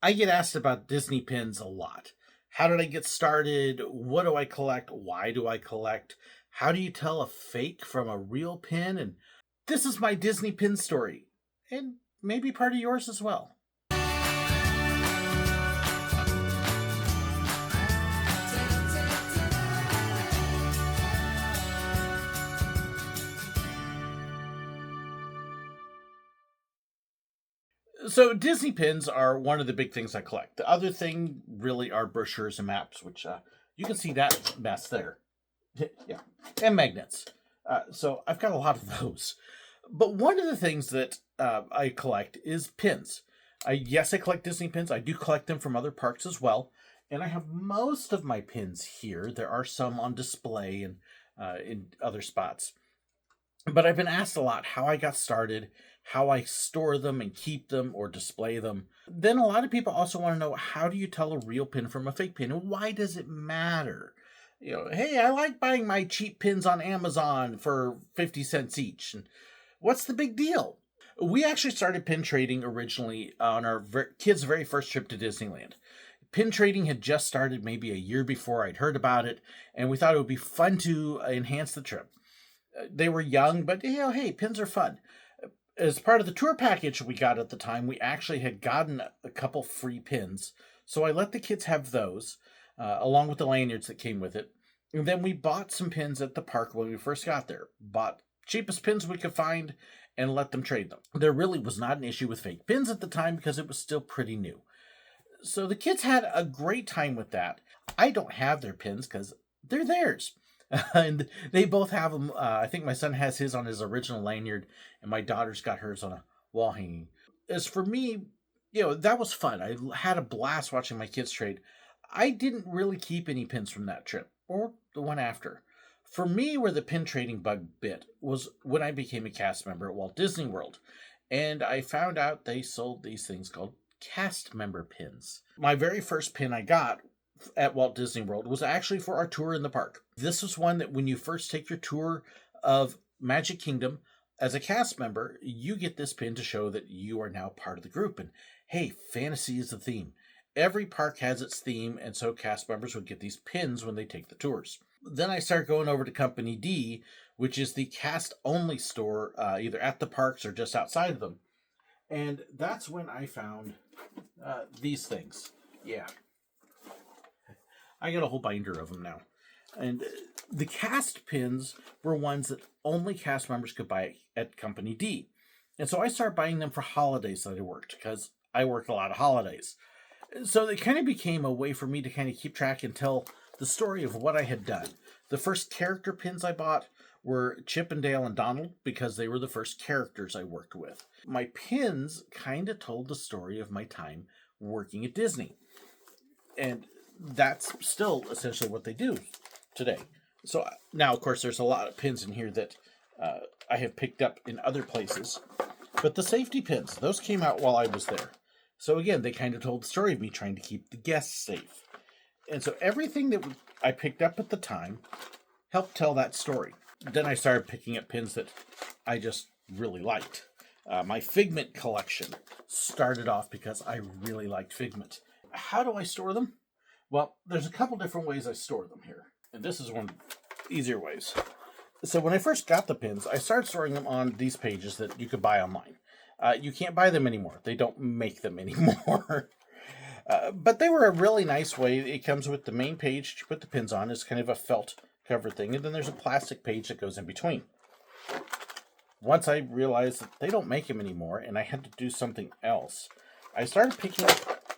I get asked about Disney pins a lot. How did I get started? What do I collect? Why do I collect? How do you tell a fake from a real pin? And this is my Disney pin story, and maybe part of yours as well. So Disney pins are one of the big things I collect. The other thing really are brochures and maps, which you can see that mess there. Yeah, and magnets. So I've got a lot of those. But one of the things that I collect is pins. Yes, I collect Disney pins. I do collect them from other parks as well. And I have most of my pins here. There are some on display and in other spots. But I've been asked a lot how I got started, how I store them and keep them or display them. Then a lot of people also want to know, how do you tell a real pin from a fake pin, and why does it matter? Hey, I like buying my cheap pins on Amazon for 50 cents each. And what's the big deal? We actually started pin trading originally on our kids' very first trip to Disneyland. Pin trading had just started maybe a year before I'd heard about it, and we thought it would be fun to enhance the trip. They were young, but hey, pins are fun. As part of the tour package we got at the time, we actually had gotten a couple free pins. So I let the kids have those, along with the lanyards that came with it. And then we bought some pins at the park when we first got there. Bought cheapest pins we could find and let them trade them. There really was not an issue with fake pins at the time because it was still pretty new. So the kids had a great time with that. I don't have their pins because they're theirs. And they both have them. I think my son has his on his original lanyard, and my daughter's got hers on a wall hanging. As for me, that was fun. I had a blast watching my kids trade. I didn't really keep any pins from that trip, or the one after. For me, where the pin trading bug bit was when I became a cast member at Walt Disney World, and I found out they sold these things called cast member pins. My very first pin I got at Walt Disney World was actually for our tour in the park. This was one that when you first take your tour of Magic Kingdom as a cast member, you get this pin to show that you are now part of the group. And hey, fantasy is the theme. Every park has its theme, and so cast members would get these pins when they take the tours. Then I started going over to Company D, which is the cast-only store, either at the parks or just outside of them. And that's when I found these things. Yeah. I got a whole binder of them now. And the cast pins were ones that only cast members could buy at Company D. And so I started buying them for holidays that I worked, because I worked a lot of holidays. So it kind of became a way for me to kind of keep track and tell the story of what I had done. The first character pins I bought were Chip and Dale and Donald, because they were the first characters I worked with. My pins kind of told the story of my time working at Disney. And that's still essentially what they do today. So now, of course, there's a lot of pins in here that I have picked up in other places. But the safety pins, those came out while I was there. So again, they kind of told the story of me trying to keep the guests safe. And so everything that I picked up at the time helped tell that story. Then I started picking up pins that I just really liked. My Figment collection started off because I really liked Figment. How do I store them? Well, there's a couple different ways I store them here. And this is one of the easier ways. So when I first got the pins, I started storing them on these pages that you could buy online. You can't buy them anymore. They don't make them anymore. But they were a really nice way. It comes with the main page to put the pins on. It's kind of a felt cover thing. And then there's a plastic page that goes in between. Once I realized that they don't make them anymore and I had to do something else, I started picking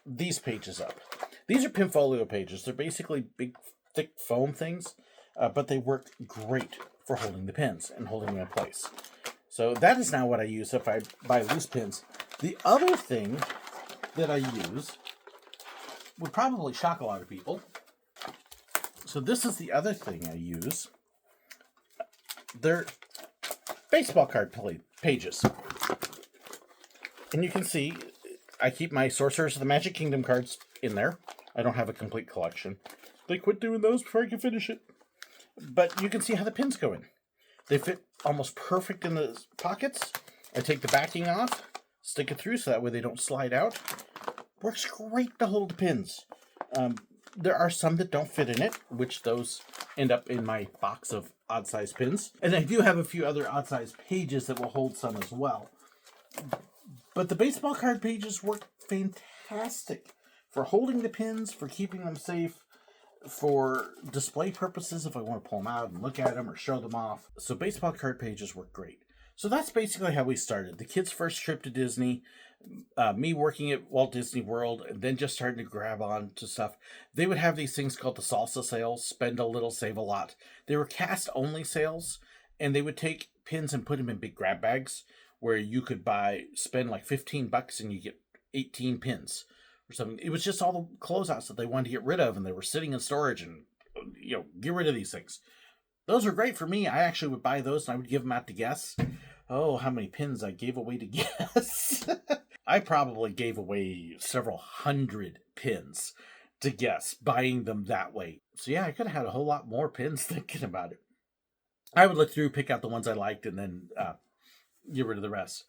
these pages up. These are Pinfolio pages. They're basically big, thick foam things, but they work great for holding the pins and holding them in place. So that is now what I use if I buy loose pins. The other thing that I use would probably shock a lot of people. So this is the other thing I use. They're baseball card pages. And you can see I keep my Sorcerers of the Magic Kingdom cards in there. I don't have a complete collection. They quit doing those before I could finish it. But you can see how the pins go in. They fit almost perfect in the pockets. I take the backing off, stick it through so that way they don't slide out. Works great to hold the pins. There are some that don't fit in it, which those end up in my box of odd-sized pins. And I do have a few other odd-sized pages that will hold some as well. But the baseball card pages work fantastic for holding the pins, for keeping them safe, for display purposes if I want to pull them out and look at them or show them off. So baseball card pages work great. So that's basically how we started. The kids' first trip to Disney, me working at Walt Disney World, and then just starting to grab on to stuff. They would have these things called the salsa sales, spend a little, save a lot. They were cast-only sales, and they would take pins and put them in big grab bags where you could spend like $15 and you get 18 pins or something. It was just all the closeouts that they wanted to get rid of, and they were sitting in storage and, get rid of these things. Those were great for me. I actually would buy those and I would give them out to guests. Oh, how many pins I gave away to guests. I probably gave away several hundred pins to guests, buying them that way. So yeah, I could have had a whole lot more pins thinking about it. I would look through, pick out the ones I liked, and then get rid of the rest.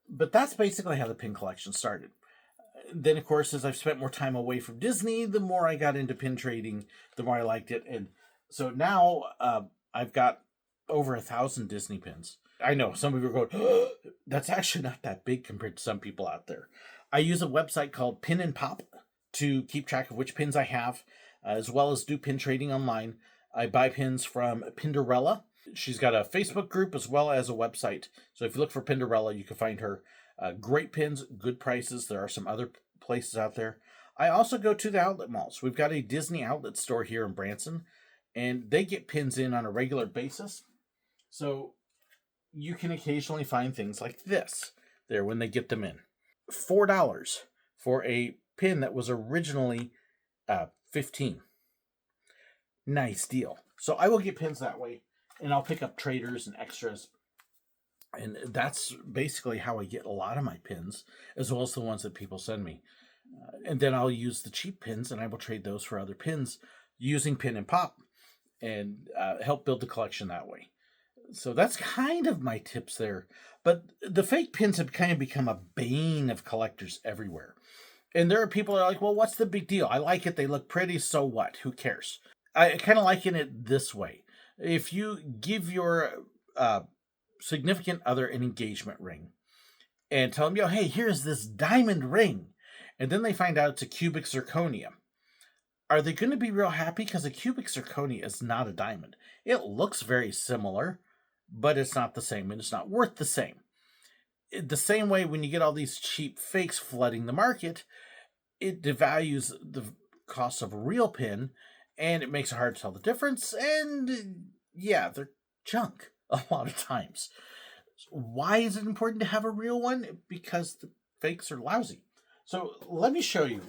But that's basically how the pin collection started. Then, of course, as I've spent more time away from Disney, the more I got into pin trading, the more I liked it. And so now I've got over 1,000 Disney pins. I know, some of you are going, oh, that's actually not that big compared to some people out there. I use a website called Pin and Pop to keep track of which pins I have, as well as do pin trading online. I buy pins from Pinderella. She's got a Facebook group as well as a website. So if you look for Pinderella, you can find her. Great pins, good prices. There are some other places out there. I also go to the outlet malls. We've got a Disney outlet store here in Branson, and they get pins in on a regular basis. So you can occasionally find things like this there when they get them in. $4 for a pin that was originally $15. Nice deal. So I will get pins that way, and I'll pick up traders and extras. And that's basically how I get a lot of my pins, as well as the ones that people send me. And then I'll use the cheap pins, and I will trade those for other pins using Pin and Pop, and help build the collection that way. So that's kind of my tips there. But the fake pins have kind of become a bane of collectors everywhere. And there are people that are like, well, what's the big deal? I like it. They look pretty. So what? Who cares? I kind of liken it this way. If you give your significant other an engagement ring and tell them, hey, here's this diamond ring, and then they find out it's a cubic zirconia, are they going to be real happy? Because a cubic zirconia is not a diamond. It looks very similar, but it's not the same, and it's not worth the same. The same way when you get all these cheap fakes flooding the market, it devalues the cost of a real pin, and it makes it hard to tell the difference, and yeah, they're junk a lot of times. Why is it important to have a real one? Because the fakes are lousy. So let me show you.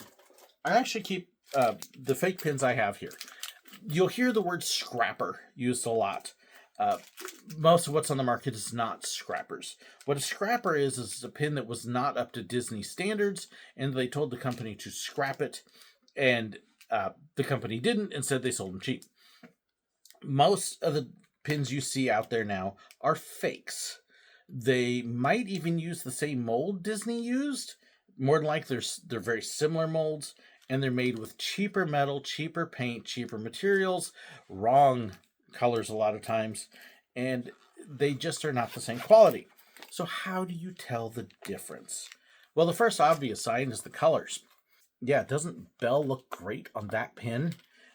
I actually keep the fake pins I have here. You'll hear the word scrapper used a lot. Most of what's on the market is not scrappers. What a scrapper is a pin that was not up to Disney standards, and they told the company to scrap it, and the company didn't. Instead, they sold them cheap. Most of the pins you see out there now are fakes. They might even use the same mold Disney used. More than likely, they're very similar molds, and they're made with cheaper metal, cheaper paint, cheaper materials, wrong colors a lot of times, and they just are not the same quality. So how do you tell the difference? Well, the first obvious sign is the colors. Yeah, doesn't Belle look great on that pin?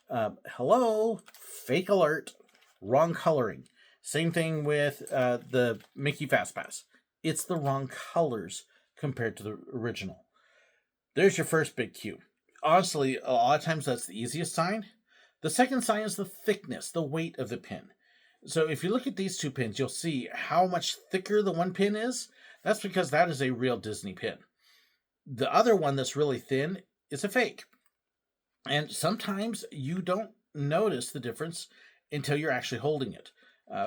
Hello, fake alert, wrong coloring. Same thing with the Mickey FastPass. It's the wrong colors compared to the original. There's your first big cue. Honestly, a lot of times that's the easiest sign. The second sign is the thickness, the weight of the pin. So if you look at these two pins, you'll see how much thicker the one pin is. That's because that is a real Disney pin. The other one that's really thin is a fake. And sometimes you don't notice the difference until you're actually holding it.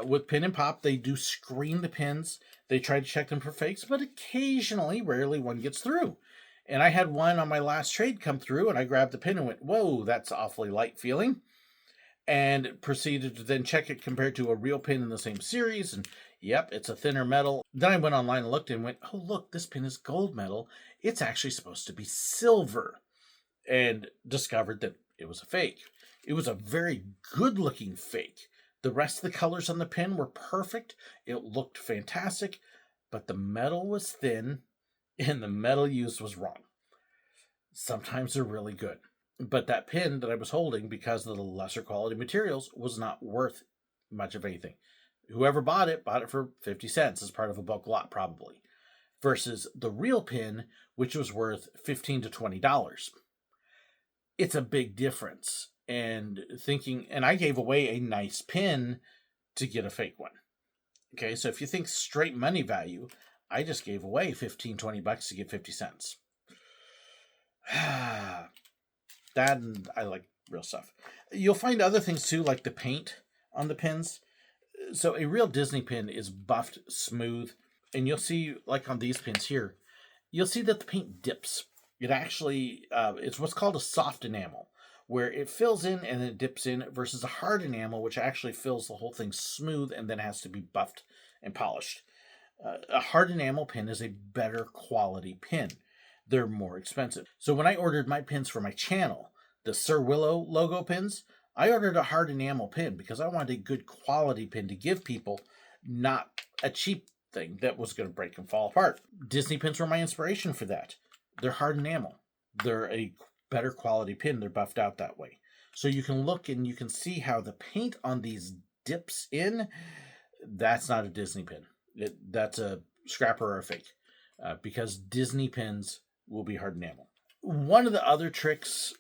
With Pin and Pop, they do screen the pins. They try to check them for fakes, but occasionally, rarely, one gets through. And I had one on my last trade come through, and I grabbed the pin and went, whoa, that's awfully light feeling. and proceeded to then check it compared to a real pin in the same series. And yep, it's a thinner metal. Then I went online and looked and went, oh, look, this pin is gold metal. It's actually supposed to be silver. And discovered that it was a fake. It was a very good looking fake. The rest of the colors on the pin were perfect. It looked fantastic, but the metal was thin and the metal used was wrong. Sometimes they're really good. But that pin that I was holding, because of the lesser quality materials, was not worth much of anything. Whoever bought it for 50 cents as part of a bulk lot, probably. Versus the real pin, which was worth $15 to $20. It's a big difference. And I gave away a nice pin to get a fake one. Okay, so if you think straight money value, I just gave away $15-20 to get 50 cents. That, and I like real stuff. You'll find other things too, like the paint on the pins. So a real Disney pin is buffed smooth, and you'll see, like on these pins here, you'll see that the paint dips. It actually, it's what's called a soft enamel, where it fills in and then it dips in, versus a hard enamel, which actually fills the whole thing smooth and then has to be buffed and polished. A hard enamel pin is a better quality pin. They're more expensive. So when I ordered my pins for my channel, the SirWillow logo pins, I ordered a hard enamel pin because I wanted a good quality pin to give people, not a cheap thing that was going to break and fall apart. Disney pins were my inspiration for that. They're hard enamel. They're a better quality pin. They're buffed out that way. So you can look and you can see how the paint on these dips in. That's not a Disney pin. That's a scrapper or a fake. Because Disney pins will be hard enamel. One of the other tricks,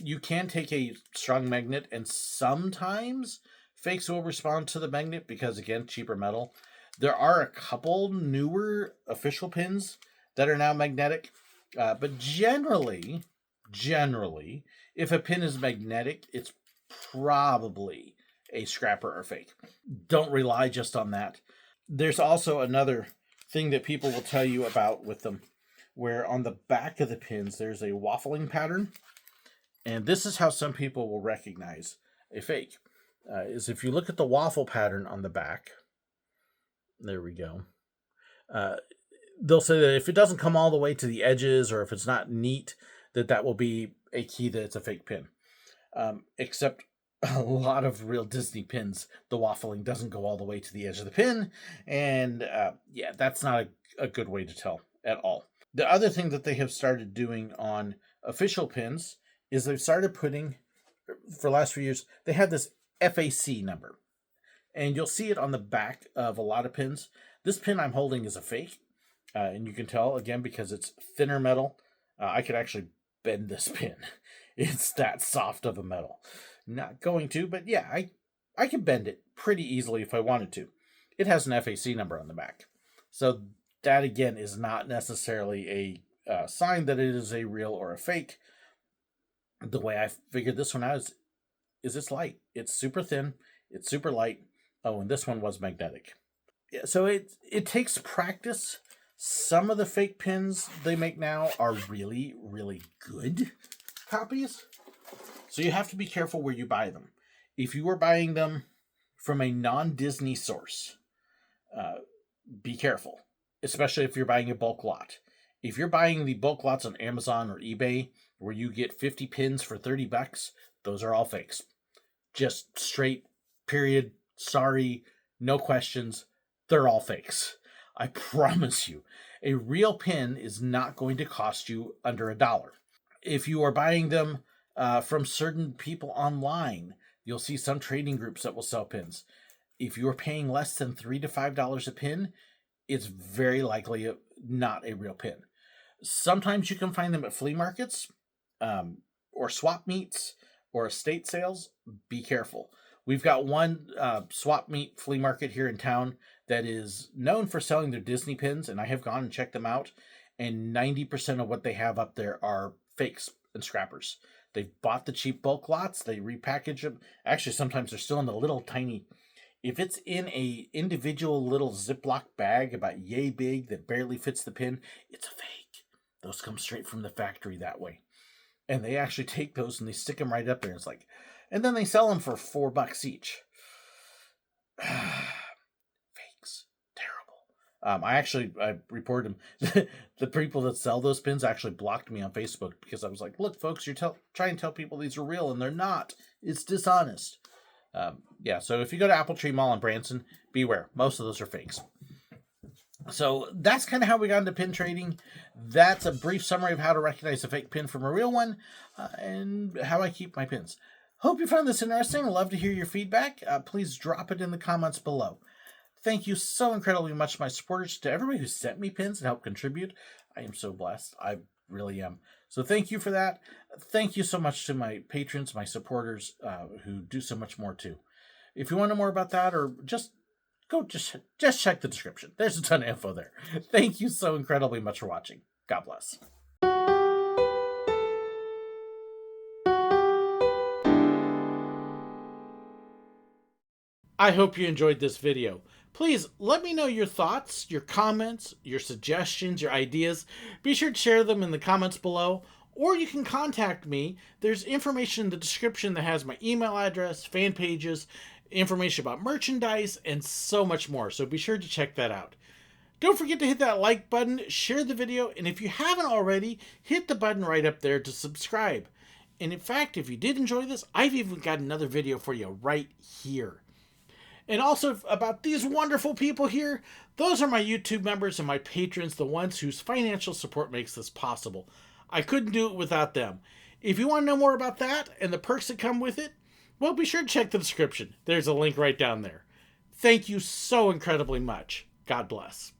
you can take a strong magnet, and sometimes fakes will respond to the magnet because, again, cheaper metal. There are a couple newer official pins that are now magnetic, but generally, if a pin is magnetic, it's probably a scrapper or fake. Don't rely just on that. There's also another thing that people will tell you about with them, where on the back of the pins there's a waffling pattern, and this is how some people will recognize a fake. Is if you look at the waffle pattern on the back, there we go. They'll say that if it doesn't come all the way to the edges, or if it's not neat, that will be a key that it's a fake pin. Except a lot of real Disney pins, the waffling doesn't go all the way to the edge of the pin, and that's not a good way to tell at all. The other thing that they have started doing on official pins is they've started putting, for the last few years, they have this FAC number, and you'll see it on the back of a lot of pins. This pin I'm holding is a fake, and you can tell, again, because it's thinner metal. I could actually bend this pin. It's that soft of a metal. Not going to, but yeah, I can bend it pretty easily if I wanted to. It has an FAC number on the back. So that, again, is not necessarily a sign that it is a real or a fake. The way I figured this one out is it's light. It's super thin. It's super light. Oh, and this one was magnetic. Yeah, so it takes practice. Some of the fake pins they make now are really, really good copies. So you have to be careful where you buy them. If you are buying them from a non-Disney source, be careful, especially if you're buying a bulk lot. If you're buying the bulk lots on Amazon or eBay, where you get 50 pins for $30, those are all fakes. Just straight, period, sorry, no questions, they're all fakes. I promise you, a real pin is not going to cost you under $1. If you are buying them from certain people online, you'll see some trading groups that will sell pins. If you're paying less than $3 to $5 a pin, it's very likely not a real pin. Sometimes you can find them at flea markets, or swap meets, or estate sales. Be careful. We've got one swap meet flea market here in town that is known for selling their Disney pins, and I have gone and checked them out, and 90% of what they have up there are fakes and scrappers. They've bought the cheap bulk lots, they repackage them. Actually, sometimes they're still in the little tiny, if it's in a individual little Ziploc bag about yay big that barely fits the pin, it's a fake. Those come straight from the factory that way. And they actually take those and they stick them right up there. It's like, And then they sell them for $4 each. Fakes. Terrible. I reported them. The people that sell those pins actually blocked me on Facebook because I was like, look, folks, you're trying to tell people these are real, and they're not. It's dishonest. Yeah, so if you go to Apple Tree Mall in Branson, beware. Most of those are fakes. So that's kind of how we got into pin trading. That's a brief summary of how to recognize a fake pin from a real one, and how I keep my pins. Hope you found this interesting. I'd love to hear your feedback. Please drop it in the comments below. Thank you so incredibly much to my supporters, to everybody who sent me pins and helped contribute. I am so blessed. I really am. So thank you for that. Thank you so much to my patrons, my supporters, who do so much more too. If you want to know more about that, or just check the description. There's a ton of info there. Thank you so incredibly much for watching. God bless. I hope you enjoyed this video. Please let me know your thoughts, your comments, your suggestions, your ideas. Be sure to share them in the comments below, or you can contact me. There's information in the description that has my email address, fan pages, information about merchandise, and so much more. So be sure to check that out. Don't forget to hit that like button, share the video, and if you haven't already, hit the button right up there to subscribe. And in fact, if you did enjoy this, I've even got another video for you right here. And also about these wonderful people here, those are my YouTube members and my patrons, the ones whose financial support makes this possible. I couldn't do it without them. If you want to know more about that and the perks that come with it, well, be sure to check the description. There's a link right down there. Thank you so incredibly much. God bless.